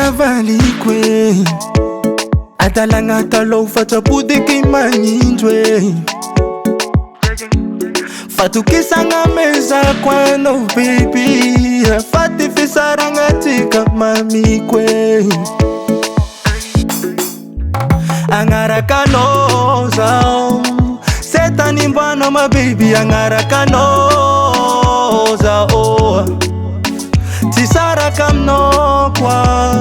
valikwe Atalanga talo fachapude kimanindwe Fatukisanga meza kwano baby Fatifisaranga tika mamikwe Angarakanoza Setani mbwana ma baby Angarakanoza Tisara kamnokwa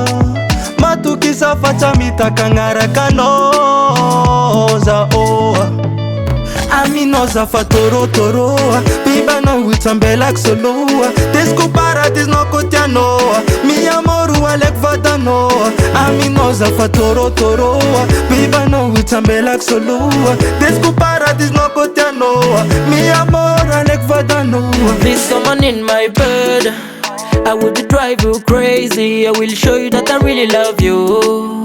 Matukisa fachamita kangarakanoza Aminoza fatorotoroa Biba no witsambelak soloa Desco paradis no kotianoa Mi amoru alek vadanoa Aminoza fatorotoroa Biba no witsambelak soloa Desco paradis no kotianoa Mi amoru alek vadanoa. Please someone in my bed, I would drive you crazy. I will show you that I really love you.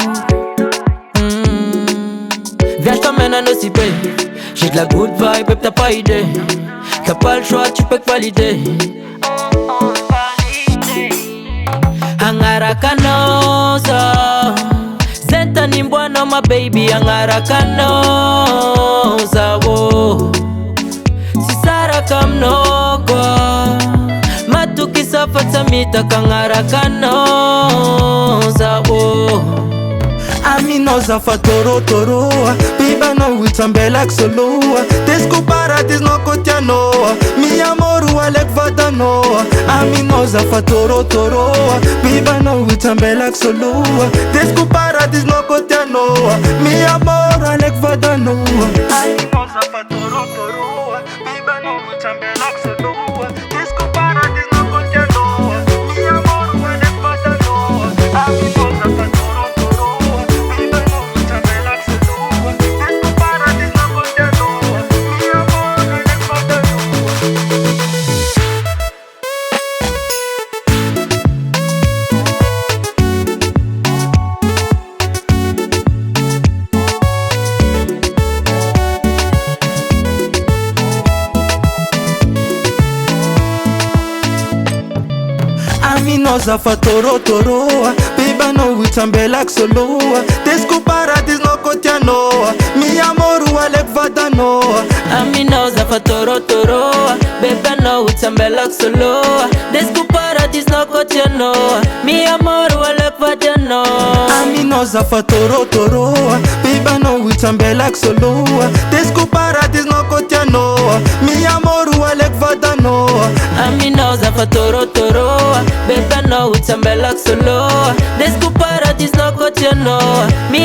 Viens, je t'emmène à nos cipés. J'ai de la good vibe et t'as pas idée. T'as pas le choix, tu peux que valider. Angarakanoza Zentani mbwana ma baby Angarakanoza Sisara kamnokwa Matukisa fatsamita kangarakanoza Aminoza fatorotoroa Biba no witsambelak soloa Desco paradis no kotianoa Mi amoru alek vadanoa Aminoza fatorotoroa Biba no witsambelak soloa Desco paradis no kotianoa Mi amoru alek vadanoa. Aminoza fatorotoroa Biba no witsambelak soloa Desco paradis no kotianoa Mi amoru alek vadanoa. Aminoza fatorotoroa Biba no witsambelak soloa Desco paradis no kotianoa Mi amoru alek vadanoa. Aminoza fatorotoroa Biba no witsambelak soloa Desco paradis no kotianoa Mi amoru alek vadanoa. Aminoza fatorotoroa Beba no witsambelak soloa Desco paradis no kotianoa Mi amoru alek vadanoa. Aminoza fatorotoroa Biba no witsambelak soloa Desco paradis no kotianoa Mi amoru alek vadanoa. Aminoza fatorotoroa Beba no witsambelak soloa Desco paradis no kotianoa Mi